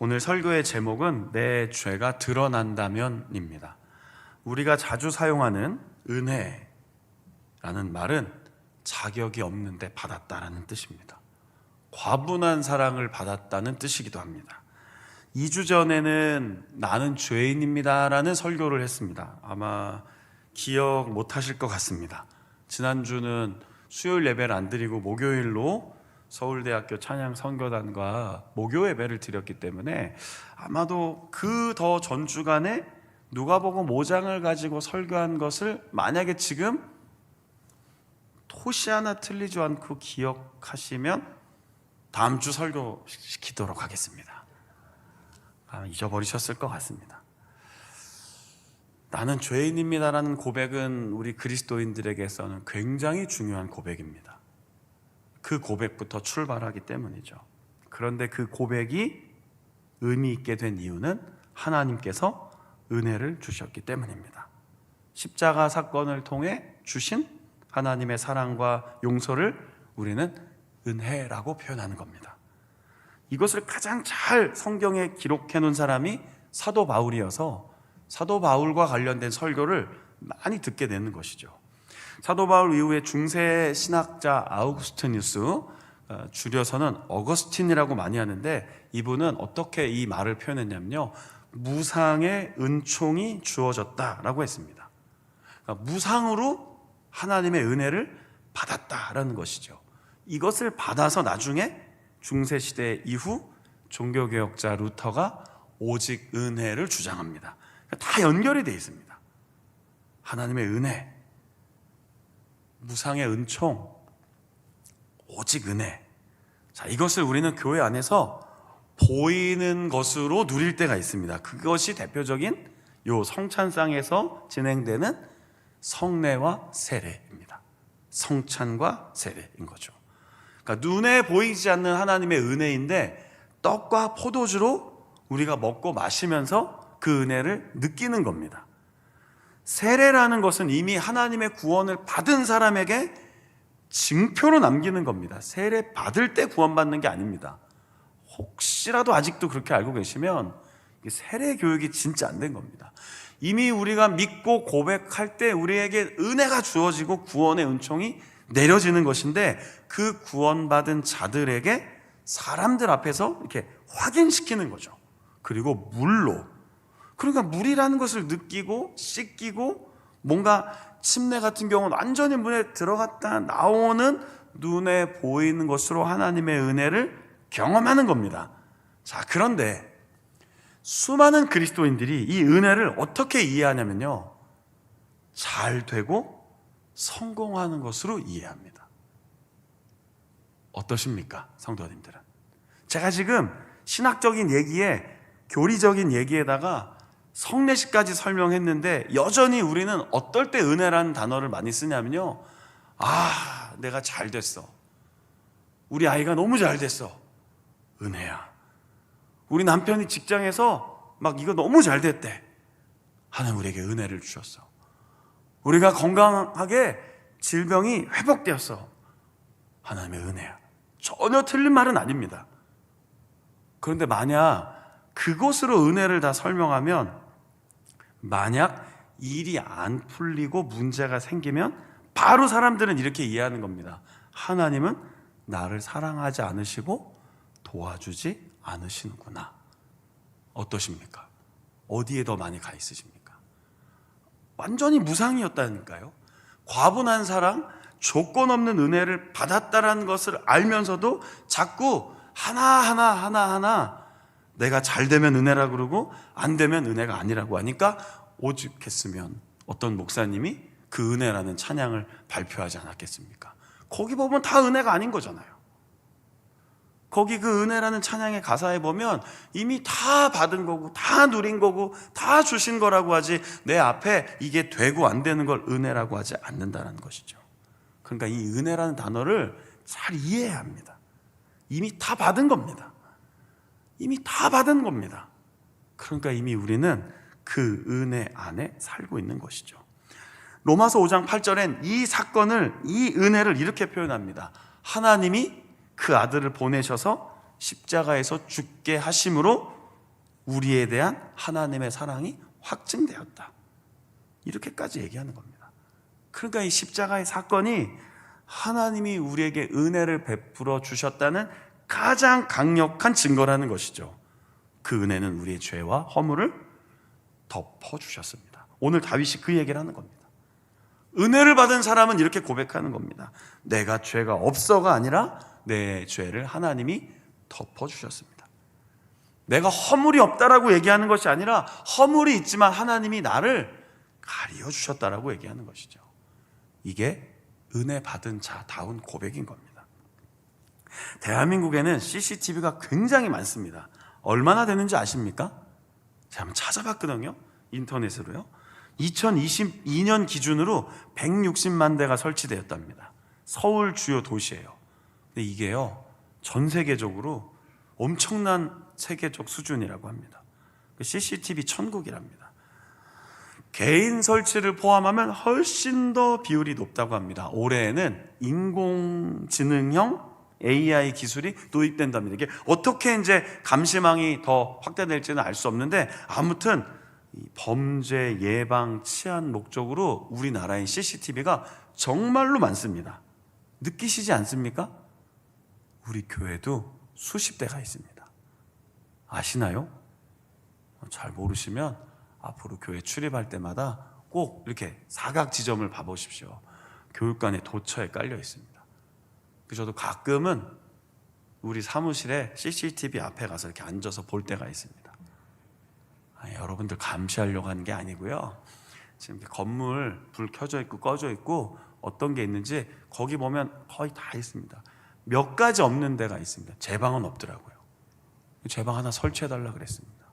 오늘 설교의 제목은 내 죄가 드러난다면입니다. 우리가 자주 사용하는 은혜라는 말은 자격이 없는데 받았다라는 뜻입니다. 과분한 사랑을 받았다는 뜻이기도 합니다. 2주 전에는 나는 죄인입니다라는 설교를 했습니다. 아마 기억 못하실 것 같습니다. 지난주는 수요일 예배를 안 드리고 목요일로 서울대학교 찬양 선교단과 목요 예배를 드렸기 때문에 아마도 그 더 전주간에 누가복음 5장을 가지고 설교한 것을 만약에 지금 토시 하나 틀리지 않고 기억하시면 다음 주 설교시키도록 하겠습니다. 잊어버리셨을 것 같습니다. 나는 죄인입니다라는 고백은 우리 그리스도인들에게서는 굉장히 중요한 고백입니다. 그 고백부터 출발하기 때문이죠. 그런데 그 고백이 의미 있게 된 이유는 하나님께서 은혜를 주셨기 때문입니다. 십자가 사건을 통해 주신 하나님의 사랑과 용서를 우리는 은혜라고 표현하는 겁니다. 이것을 가장 잘 성경에 기록해 놓은 사람이 사도 바울이어서 사도 바울과 관련된 설교를 많이 듣게 되는 것이죠. 사도 바울 이후에 중세 신학자 아우구스티누스, 줄여서는 어거스틴이라고 많이 하는데, 이분은 어떻게 이 말을 표현했냐면요, 무상의 은총이 주어졌다라고 했습니다. 그러니까 무상으로 하나님의 은혜를 받았다라는 것이죠. 이것을 받아서 나중에 중세시대 이후 종교개혁자 루터가 오직 은혜를 주장합니다. 다 연결이 되어 있습니다. 하나님의 은혜, 무상의 은총, 오직 은혜. 자, 이것을 우리는 교회 안에서 보이는 것으로 누릴 때가 있습니다. 그것이 대표적인 요 성찬상에서 진행되는 성례와 세례입니다. 성찬과 세례인 거죠. 그러니까 눈에 보이지 않는 하나님의 은혜인데 떡과 포도주로 우리가 먹고 마시면서 그 은혜를 느끼는 겁니다. 세례라는 것은 이미 하나님의 구원을 받은 사람에게 징표로 남기는 겁니다. 세례 받을 때 구원받는 게 아닙니다. 혹시라도 아직도 그렇게 알고 계시면 세례 교육이 진짜 안 된 겁니다. 이미 우리가 믿고 고백할 때 우리에게 은혜가 주어지고 구원의 은총이 내려지는 것인데, 그 구원받은 자들에게 사람들 앞에서 이렇게 확인시키는 거죠. 그리고 물로, 그러니까 물이라는 것을 느끼고 씻기고 뭔가 침례 같은 경우는 완전히 문에 들어갔다 나오는 눈에 보이는 것으로 하나님의 은혜를 경험하는 겁니다. 자, 그런데 수많은 그리스도인들이 이 은혜를 어떻게 이해하냐면요, 잘 되고 성공하는 것으로 이해합니다. 어떠십니까, 성도님들은? 제가 지금 신학적인 얘기에, 교리적인 얘기에다가 성례식까지 설명했는데 여전히 우리는 어떨 때 은혜라는 단어를 많이 쓰냐면요, 내가 잘 됐어, 우리 아이가 너무 잘 됐어, 은혜야. 우리 남편이 직장에서 막 이거 너무 잘 됐대, 하나님 우리에게 은혜를 주셨어. 우리가 건강하게 질병이 회복되었어, 하나님의 은혜야. 전혀 틀린 말은 아닙니다. 그런데 만약 그것으로 은혜를 다 설명하면, 만약 일이 안 풀리고 문제가 생기면 바로 사람들은 이렇게 이해하는 겁니다. 하나님은 나를 사랑하지 않으시고 도와주지 않으시는구나. 어떠십니까? 어디에 더 많이 가 있으십니까? 완전히 무상이었다니까요. 과분한 사랑, 조건 없는 은혜를 받았다라는 것을 알면서도 자꾸 하나하나 내가 잘 되면 은혜라 그러고 안 되면 은혜가 아니라고 하니까, 오죽했으면 어떤 목사님이 그 은혜라는 찬양을 발표하지 않았겠습니까? 거기 보면 다 은혜가 아닌 거잖아요. 거기 그 은혜라는 찬양의 가사에 보면 이미 다 받은 거고 다 누린 거고 다 주신 거라고 하지, 내 앞에 이게 되고 안 되는 걸 은혜라고 하지 않는다는 것이죠. 그러니까 이 은혜라는 단어를 잘 이해해야 합니다. 이미 다 받은 겁니다. 이미 다 받은 겁니다. 그러니까 이미 우리는 그 은혜 안에 살고 있는 것이죠. 로마서 5장 8절엔 이 사건을, 이 은혜를 이렇게 표현합니다. 하나님이 그 아들을 보내셔서 십자가에서 죽게 하심으로 우리에 대한 하나님의 사랑이 확증되었다. 이렇게까지 얘기하는 겁니다. 그러니까 이 십자가의 사건이 하나님이 우리에게 은혜를 베풀어 주셨다는 가장 강력한 증거라는 것이죠. 그 은혜는 우리의 죄와 허물을 덮어주셨습니다. 오늘 다윗이 그 얘기를 하는 겁니다. 은혜를 받은 사람은 이렇게 고백하는 겁니다. 내가 죄가 없어가 아니라 내 죄를 하나님이 덮어주셨습니다. 내가 허물이 없다라고 얘기하는 것이 아니라 허물이 있지만 하나님이 나를 가리워주셨다라고 얘기하는 것이죠. 이게 은혜 받은 자다운 고백인 겁니다. 대한민국에는 CCTV가 굉장히 많습니다. 얼마나 되는지 아십니까? 제가 한번 찾아봤거든요. 인터넷으로요. 2022년 기준으로 160만 대가 설치되었답니다. 서울 주요 도시예요. 근데 이게요, 전 세계적으로 엄청난 세계적 수준이라고 합니다. CCTV 천국이랍니다. 개인 설치를 포함하면 훨씬 더 비율이 높다고 합니다. 올해에는 인공지능형 AI 기술이 도입된답니다. 이게 어떻게 이제 감시망이 더 확대될지는 알 수 없는데, 아무튼 이 범죄 예방 치안 목적으로 우리나라의 CCTV가 정말로 많습니다. 느끼시지 않습니까? 우리 교회도 수십 대가 있습니다. 아시나요? 잘 모르시면 앞으로 교회 출입할 때마다 꼭 이렇게 사각 지점을 봐보십시오. 교육관에 도처에 깔려 있습니다. 저도 가끔은 우리 사무실에 CCTV 앞에 가서 이렇게 앉아서 볼 때가 있습니다. 여러분들 감시하려고 하는 게 아니고요. 지금 건물 불 켜져 있고 꺼져 있고 어떤 게 있는지 거기 보면 거의 다 있습니다. 몇 가지 없는 데가 있습니다. 제 방은 없더라고요. 제 방 하나 설치해달라 그랬습니다.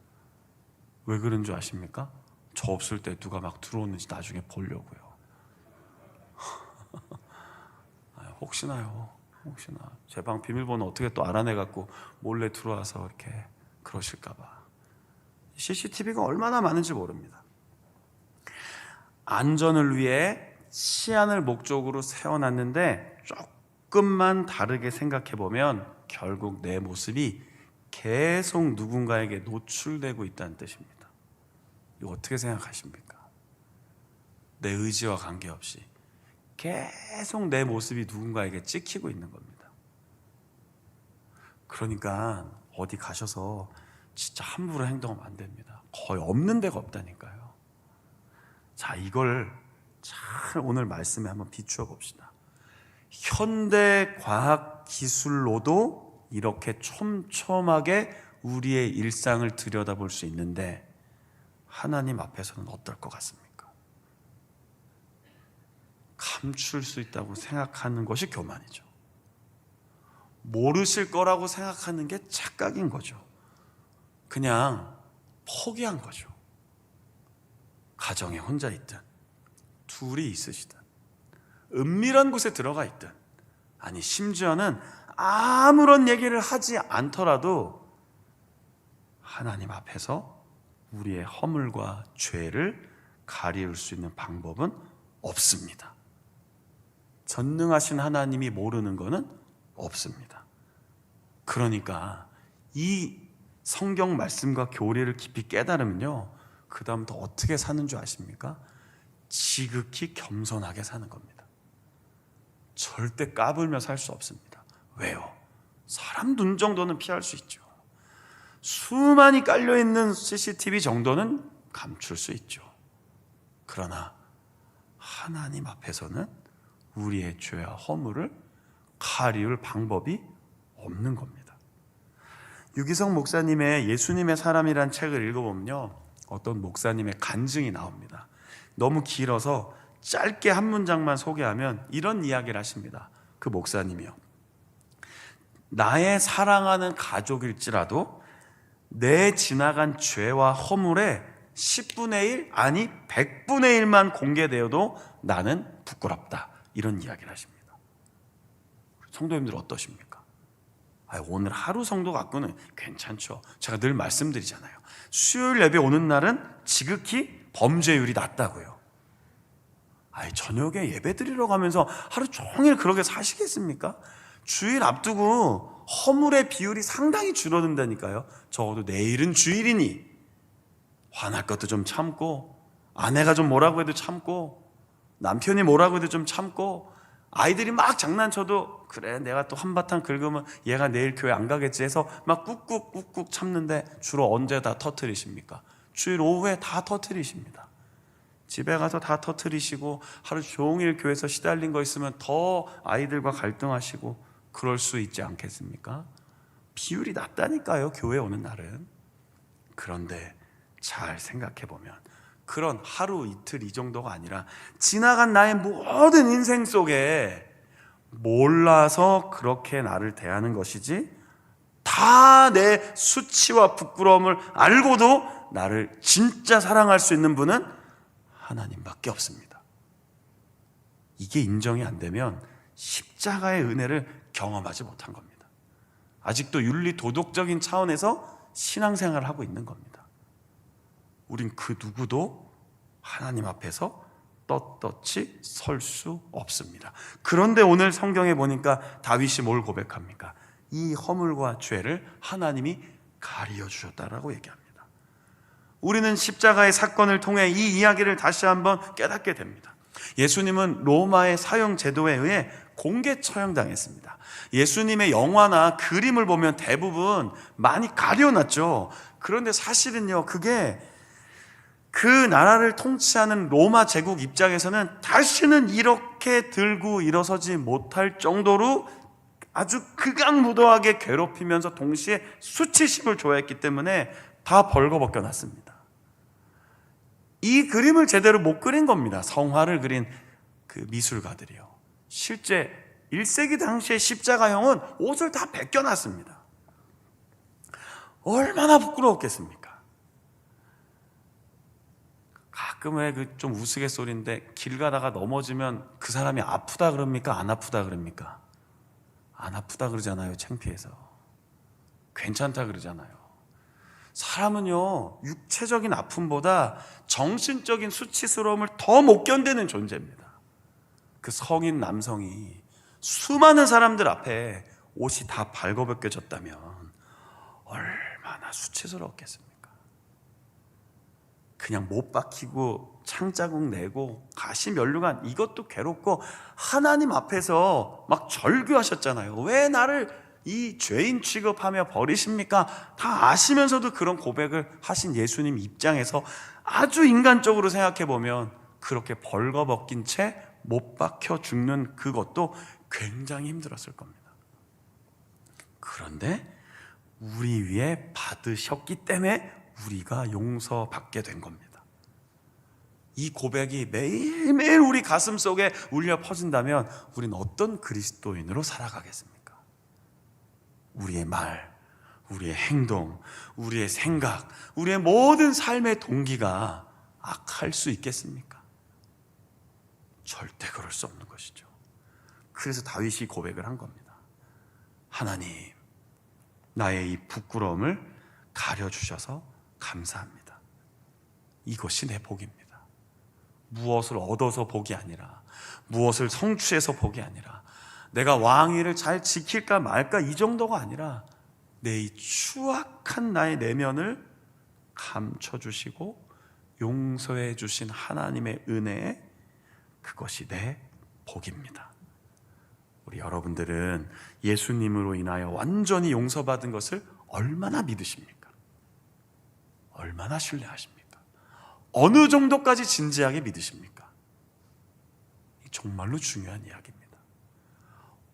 왜 그런 줄 아십니까? 저 없을 때 누가 막 들어오는지 나중에 보려고요. 혹시나요. 제 방 비밀번호 어떻게 또 알아내갖고 몰래 들어와서 이렇게 그러실까봐. CCTV가 얼마나 많은지 모릅니다. 안전을 위해 치안을 목적으로 세워놨는데 조금만 다르게 생각해보면 결국 내 모습이 계속 누군가에게 노출되고 있다는 뜻입니다. 이거 어떻게 생각하십니까? 내 의지와 관계없이 계속 내 모습이 누군가에게 찍히고 있는 겁니다. 그러니까 어디 가셔서 진짜 함부로 행동하면 안 됩니다. 거의 없는 데가 없다니까요. 자, 이걸 잘 오늘 말씀에 한번 비추어 봅시다. 현대 과학 기술로도 이렇게 촘촘하게 우리의 일상을 들여다볼 수 있는데 하나님 앞에서는 어떨 것 같습니까? 감출 수 있다고 생각하는 것이 교만이죠. 모르실 거라고 생각하는 게 착각인 거죠. 그냥 포기한 거죠. 가정에 혼자 있든 둘이 있으시든 은밀한 곳에 들어가 있든, 아니 심지어는 아무런 얘기를 하지 않더라도 하나님 앞에서 우리의 허물과 죄를 가리울 수 있는 방법은 없습니다. 전능하신 하나님이 모르는 것은 없습니다. 그러니까 이 성경 말씀과 교리를 깊이 깨달으면요, 그 다음부터 어떻게 사는 줄 아십니까? 지극히 겸손하게 사는 겁니다. 절대 까불며 살 수 없습니다. 왜요? 사람 눈 정도는 피할 수 있죠. 수많이 깔려있는 CCTV 정도는 감출 수 있죠. 그러나 하나님 앞에서는 우리의 죄와 허물을 가리울 방법이 없는 겁니다. 유기성 목사님의 예수님의 사람이란 책을 읽어보면요, 어떤 목사님의 간증이 나옵니다. 너무 길어서 짧게 한 문장만 소개하면 이런 이야기를 하십니다. 그 목사님이요, 나의 사랑하는 가족일지라도 내 지나간 죄와 허물의 10분의 1 아니 100분의 1만 공개되어도 나는 부끄럽다, 이런 이야기를 하십니다. 성도님들 어떠십니까? 오늘 하루 성도 갖고는 괜찮죠. 제가 늘 말씀드리잖아요. 수요일 예배 오는 날은 지극히 범죄율이 낮다고요. 저녁에 예배 드리러 가면서 하루 종일 그렇게 사시겠습니까? 주일 앞두고 허물의 비율이 상당히 줄어든다니까요. 적어도 내일은 주일이니 화날 것도 좀 참고, 아내가 좀 뭐라고 해도 참고, 남편이 뭐라고 해도 좀 참고, 아이들이 막 장난쳐도 그래 내가 또 한바탕 긁으면 얘가 내일 교회 안 가겠지 해서 막 꾹꾹 참는데 주로 언제 다 터뜨리십니까? 주일 오후에 다 터뜨리십니다. 집에 가서 다 터뜨리시고 하루 종일 교회에서 시달린 거 있으면 더 아이들과 갈등하시고 그럴 수 있지 않겠습니까? 비율이 낮다니까요, 교회 오는 날은. 그런데 잘 생각해보면 그런 하루 이틀 이 정도가 아니라 지나간 나의 모든 인생 속에 몰라서 그렇게 나를 대하는 것이지, 다 내 수치와 부끄러움을 알고도 나를 진짜 사랑할 수 있는 분은 하나님밖에 없습니다. 이게 인정이 안 되면 십자가의 은혜를 경험하지 못한 겁니다. 아직도 윤리 도덕적인 차원에서 신앙생활을 하고 있는 겁니다. 우린 그 누구도 하나님 앞에서 떳떳이 설 수 없습니다. 그런데 오늘 성경에 보니까 다윗이 뭘 고백합니까? 이 허물과 죄를 하나님이 가리어 주셨다라고 얘기합니다. 우리는 십자가의 사건을 통해 이 이야기를 다시 한번 깨닫게 됩니다. 예수님은 로마의 사형 제도에 의해 공개 처형당했습니다. 예수님의 영화나 그림을 보면 대부분 많이 가려놨죠. 그런데 사실은요, 그게 그 나라를 통치하는 로마 제국 입장에서는 다시는 이렇게 들고 일어서지 못할 정도로 아주 극악무도하게 괴롭히면서 동시에 수치심을 조했기 때문에 다 벌거벗겨 놨습니다. 이 그림을 제대로 못 그린 겁니다. 성화를 그린 그 미술가들이요. 실제 1세기 당시의 십자가형은 옷을 다 벗겨놨습니다. 얼마나 부끄러웠겠습니까? 가끔 왜 그 좀 우스갯소리인데 길 가다가 넘어지면 그 사람이 아프다 그럽니까? 안 아프다 그럽니까? 안 아프다 그러잖아요. 창피해서. 괜찮다 그러잖아요. 사람은요, 육체적인 아픔보다 정신적인 수치스러움을 더 못 견디는 존재입니다. 그 성인 남성이 수많은 사람들 앞에 옷이 다 발거벗겨졌다면 얼마나 수치스러웠겠습니까? 그냥 못 박히고 창자국 내고 가시 면류관, 이것도 괴롭고 하나님 앞에서 막 절규하셨잖아요. 왜 나를 이 죄인 취급하며 버리십니까? 다 아시면서도 그런 고백을 하신 예수님 입장에서 아주 인간적으로 생각해 보면 그렇게 벌거벗긴 채 못 박혀 죽는 그것도 굉장히 힘들었을 겁니다. 그런데 우리 위에 받으셨기 때문에 우리가 용서받게 된 겁니다. 이 고백이 매일매일 우리 가슴 속에 울려 퍼진다면 우리는 어떤 그리스도인으로 살아가겠습니까? 우리의 말, 우리의 행동, 우리의 생각, 우리의 모든 삶의 동기가 악할 수 있겠습니까? 절대 그럴 수 없는 것이죠. 그래서 다윗이 고백을 한 겁니다. 하나님, 나의 이 부끄러움을 가려주셔서 감사합니다. 이것이 내 복입니다. 무엇을 얻어서 복이 아니라, 무엇을 성취해서 복이 아니라, 내가 왕위를 잘 지킬까 말까 이 정도가 아니라 내 이 추악한 나의 내면을 감춰주시고 용서해 주신 하나님의 은혜에 그것이 내 복입니다. 우리 여러분들은 예수님으로 인하여 완전히 용서받은 것을 얼마나 믿으십니까? 얼마나 신뢰하십니까? 어느 정도까지 진지하게 믿으십니까? 정말로 중요한 이야기입니다.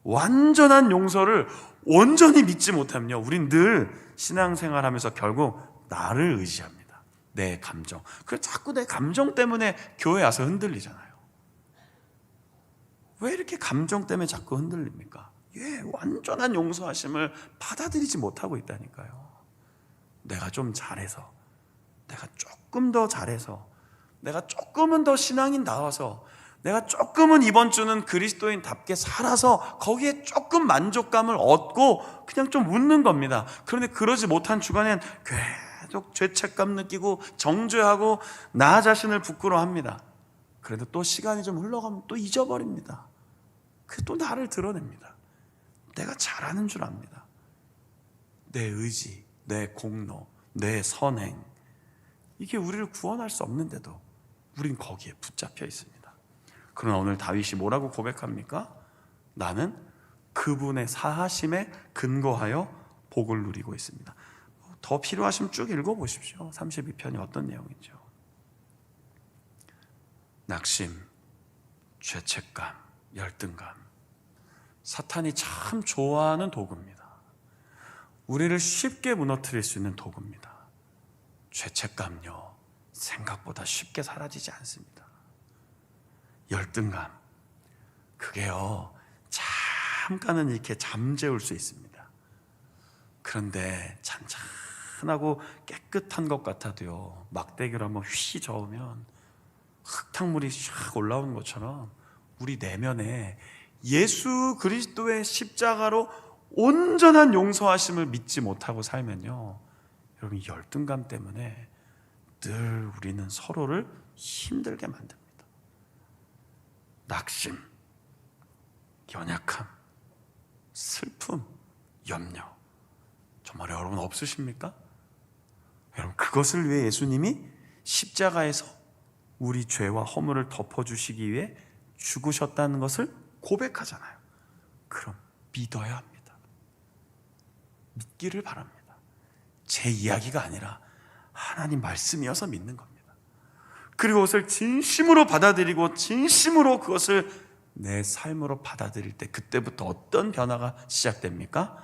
완전한 용서를 온전히 믿지 못하면요, 우린 늘 신앙생활하면서 결국 나를 의지합니다. 내 감정. 그래서 자꾸 내 감정 때문에 교회 와서 흔들리잖아요. 왜 이렇게 감정 때문에 자꾸 흔들립니까? 완전한 용서하심을 받아들이지 못하고 있다니까요. 내가 좀 잘해서, 내가 조금 더 잘해서, 내가 조금은 더 신앙인 나와서, 내가 조금은 이번 주는 그리스도인답게 살아서 거기에 조금 만족감을 얻고 그냥 좀 웃는 겁니다. 그런데 그러지 못한 주간엔 계속 죄책감 느끼고 정죄하고 나 자신을 부끄러워합니다. 그래도 또 시간이 좀 흘러가면 또 잊어버립니다. 그래서 또 나를 드러냅니다. 내가 잘하는 줄 압니다. 내 의지, 내 공로, 내 선행, 이게 우리를 구원할 수 없는데도 우린 거기에 붙잡혀 있습니다. 그러나 오늘 다윗이 뭐라고 고백합니까? 나는 그분의 사하심에 근거하여 복을 누리고 있습니다. 더 필요하시면 쭉 읽어보십시오. 32편이 어떤 내용이죠? 낙심, 죄책감, 열등감, 사탄이 참 좋아하는 도구입니다. 우리를 쉽게 무너뜨릴 수 있는 도구입니다. 죄책감요, 생각보다 쉽게 사라지지 않습니다. 열등감, 그게요 잠깐은 이렇게 잠재울 수 있습니다. 그런데 잔잔하고 깨끗한 것 같아도요, 막대기로 한번 휘 저으면 흙탕물이 샥 올라오는 것처럼 우리 내면에 예수 그리스도의 십자가로 온전한 용서하심을 믿지 못하고 살면요, 여러분, 이 열등감 때문에 늘 우리는 서로를 힘들게 만듭니다. 낙심, 연약함, 슬픔, 염려, 정말 여러분 없으십니까? 여러분, 그것을 위해 예수님이 십자가에서 우리 죄와 허물을 덮어주시기 위해 죽으셨다는 것을 고백하잖아요. 그럼 믿어야 합니다. 믿기를 바랍니다. 제 이야기가 아니라 하나님 말씀이어서 믿는 겁니다. 그리고 그것을 진심으로 받아들이고 진심으로 그것을 내 삶으로 받아들일 때 그때부터 어떤 변화가 시작됩니까?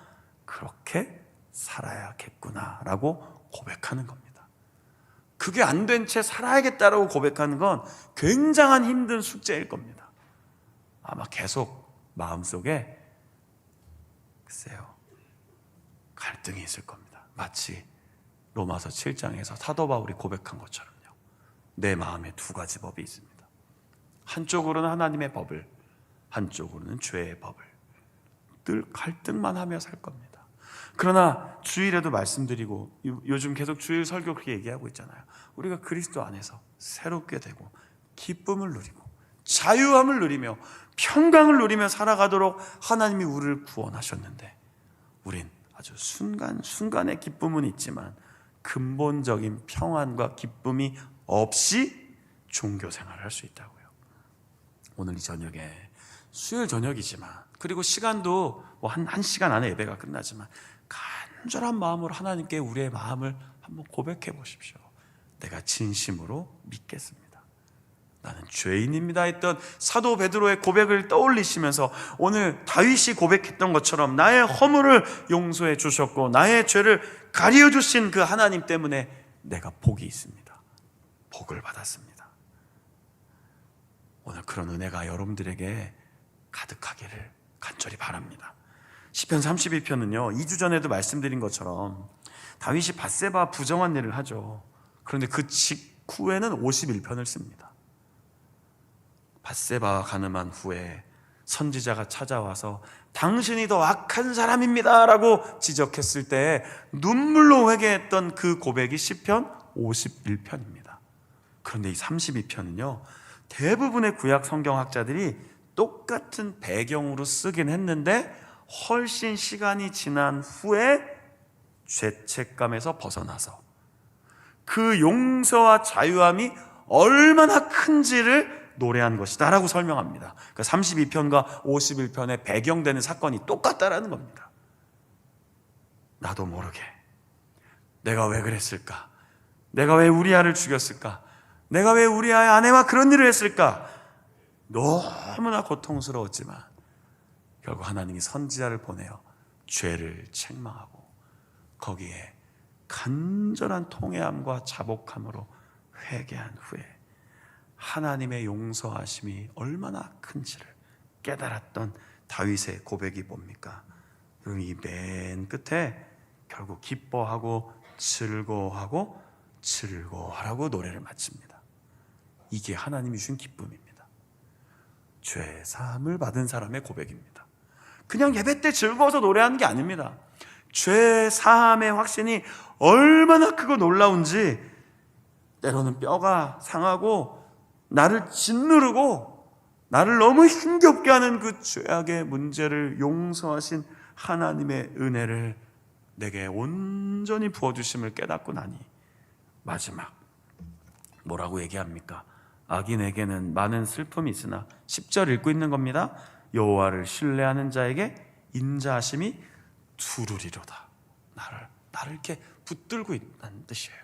그렇게 살아야겠구나라고 고백하는 겁니다. 그게 안 된 채 살아야겠다라고 고백하는 건 굉장한 힘든 숙제일 겁니다. 아마 계속 마음속에 글쎄요, 갈등이 있을 겁니다. 마치 로마서 7장에서 사도 바울이 고백한 것처럼요, 내 마음에 두 가지 법이 있습니다. 한쪽으로는 하나님의 법을, 한쪽으로는 죄의 법을. 늘 갈등만 하며 살 겁니다. 그러나 주일에도 말씀드리고 요즘 계속 주일 설교 그렇게 얘기하고 있잖아요. 우리가 그리스도 안에서 새롭게 되고 기쁨을 누리고 자유함을 누리며 평강을 누리며 살아가도록 하나님이 우리를 구원하셨는데, 우린 아주 순간순간의 기쁨은 있지만 근본적인 평안과 기쁨이 없이 종교 생활을 할 수 있다고요. 오늘 이 저녁에 수요일 저녁이지만, 그리고 시간도 뭐 한 시간 안에 예배가 끝나지만, 간절한 마음으로 하나님께 우리의 마음을 한번 고백해 보십시오. 내가 진심으로 믿겠습니다. 나는 죄인입니다 했던 사도 베드로의 고백을 떠올리시면서 오늘 다윗이 고백했던 것처럼 나의 허물을 용서해 주셨고 나의 죄를 가리워 주신 그 하나님 때문에 내가 복이 있습니다. 복을 받았습니다. 오늘 그런 은혜가 여러분들에게 가득하기를 간절히 바랍니다. 시편 32편은요 2주 전에도 말씀드린 것처럼 다윗이 밧세바 부정한 일을 하죠. 그런데 그 직후에는 51편을 씁니다. 밧세바가 간음한 후에 선지자가 찾아와서 당신이 더 악한 사람입니다 라고 지적했을 때 눈물로 회개했던 그 고백이 시편 51편입니다. 그런데 이 32편은요 대부분의 구약 성경학자들이 똑같은 배경으로 쓰긴 했는데 훨씬 시간이 지난 후에 죄책감에서 벗어나서 그 용서와 자유함이 얼마나 큰지를 노래한 것이다 라고 설명합니다. 그러니까 32편과 51편의 배경되는 사건이 똑같다라는 겁니다. 나도 모르게 내가 왜 그랬을까? 내가 왜 우리아를 죽였을까? 내가 왜 우리아의 아내와 그런 일을 했을까? 너무나 고통스러웠지만 결국 하나님이 선지자를 보내어 죄를 책망하고 거기에 간절한 통회함과 자복함으로 회개한 후에 하나님의 용서하심이 얼마나 큰지를 깨달았던 다윗의 고백이 뭡니까? 이 맨 끝에 결국 기뻐하고 즐거워하고 즐거워하라고 노래를 마칩니다. 이게 하나님이 주신 기쁨입니다. 죄 사함을 받은 사람의 고백입니다. 그냥 예배 때 즐거워서 노래하는 게 아닙니다. 죄 사함의 확신이 얼마나 크고 놀라운지 때로는 뼈가 상하고 나를 짓누르고 나를 너무 힘겹게 하는 그 죄악의 문제를 용서하신 하나님의 은혜를 내게 온전히 부어주심을 깨닫고 나니 마지막 뭐라고 얘기합니까? 악인에게는 많은 슬픔이 있으나 10절 읽고 있는 겁니다. 여호와를 신뢰하는 자에게 인자하심이 두루리로다. 나를 이렇게 붙들고 있다는 뜻이에요.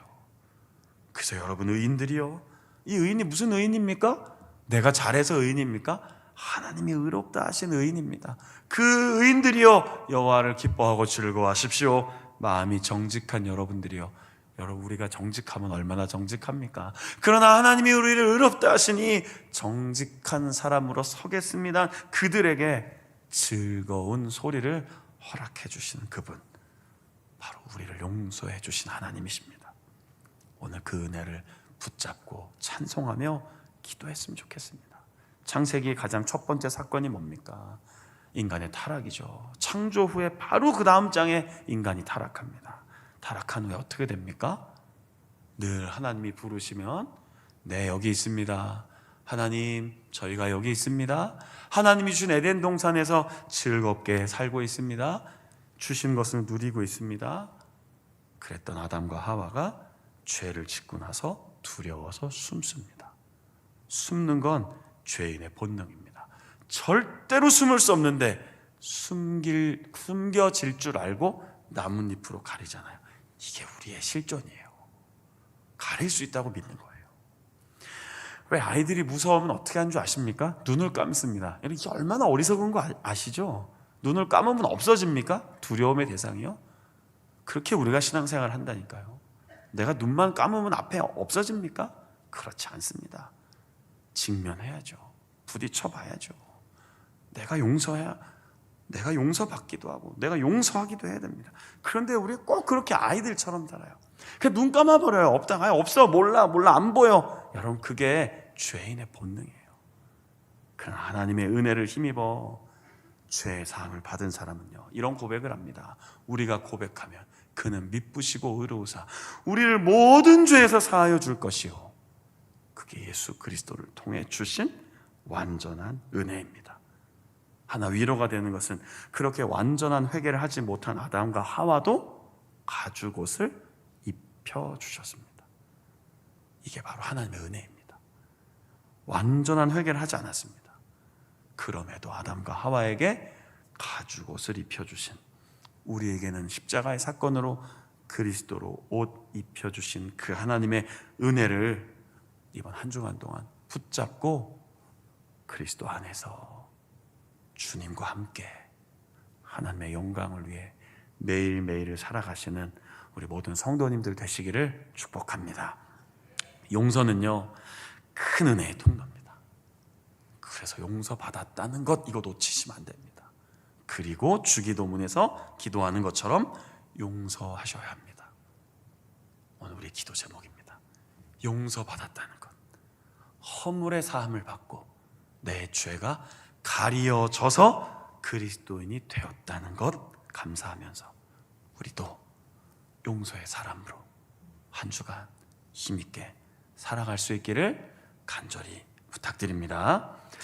그래서 여러분, 의인들이요, 이 의인이 무슨 의인입니까? 내가 잘해서 의인입니까? 하나님이 의롭다 하신 의인입니다. 그 의인들이요, 여호와를 기뻐하고 즐거워하십시오. 마음이 정직한 여러분들이요, 여러분, 우리가 정직하면 얼마나 정직합니까? 그러나 하나님이 우리를 의롭다 하시니 정직한 사람으로 서겠습니다. 그들에게 즐거운 소리를 허락해 주시는 그분, 바로 우리를 용서해 주신 하나님이십니다. 오늘 그 은혜를 붙잡고 찬송하며 기도했으면 좋겠습니다. 창세기의 가장 첫 번째 사건이 뭡니까? 인간의 타락이죠. 창조 후에 바로 그 다음 장에 인간이 타락합니다. 타락한 후에 어떻게 됩니까? 늘 하나님이 부르시면 네, 여기 있습니다. 하나님, 저희가 여기 있습니다. 하나님이 주신 에덴 동산에서 즐겁게 살고 있습니다. 주신 것을 누리고 있습니다. 그랬던 아담과 하와가 죄를 짓고 나서 두려워서 숨습니다. 숨는 건 죄인의 본능입니다. 절대로 숨을 수 없는데 숨겨질 줄 알고 나뭇잎으로 가리잖아요. 이게 우리의 실존이에요. 가릴 수 있다고 믿는 거예요. 왜 아이들이 무서우면 어떻게 하는 줄 아십니까? 눈을 감습니다. 이게 얼마나 어리석은 거 아시죠? 눈을 감으면 없어집니까? 두려움의 대상이요? 그렇게 우리가 신앙생활을 한다니까요. 내가 눈만 감으면 앞에 없어집니까? 그렇지 않습니다. 직면해야죠. 부딪혀 봐야죠. 내가 용서받기도 하고 내가 용서하기도 해야 됩니다. 그런데 우리 꼭 그렇게 아이들처럼 살아요. 그냥 눈 감아버려요. 없다가요. 없어. 몰라 안 보여. 여러분, 그게 죄인의 본능이에요. 그러나 하나님의 은혜를 힘입어 죄의 사함을 받은 사람은요, 이런 고백을 합니다. 우리가 고백하면 그는 미쁘시고 의로우사 우리를 모든 죄에서 사하여 줄 것이요, 그게 예수 그리스도를 통해 주신 완전한 은혜입니다. 하나 위로가 되는 것은 그렇게 완전한 회개를 하지 못한 아담과 하와도 가죽옷을 입혀주셨습니다. 이게 바로 하나님의 은혜입니다. 완전한 회개를 하지 않았습니다. 그럼에도 아담과 하와에게 가죽옷을 입혀주신, 우리에게는 십자가의 사건으로 그리스도로 옷 입혀주신 그 하나님의 은혜를 이번 한 주간 동안 붙잡고 그리스도 안에서 주님과 함께 하나님의 영광을 위해 매일매일을 살아가시는 우리 모든 성도님들 되시기를 축복합니다. 용서는요, 큰 은혜의 통로입니다. 그래서 용서받았다는 것, 이거 놓치시면 안 됩니다. 그리고 주기도문에서 기도하는 것처럼 용서하셔야 합니다. 오늘 우리의 기도 제목입니다. 용서받았다는 것, 허물의 사함을 받고 내 죄가 가리어져서 그리스도인이 되었다는 것 감사하면서 우리도 용서의 사람으로 한 주간 힘있게 살아갈 수 있기를 간절히 부탁드립니다.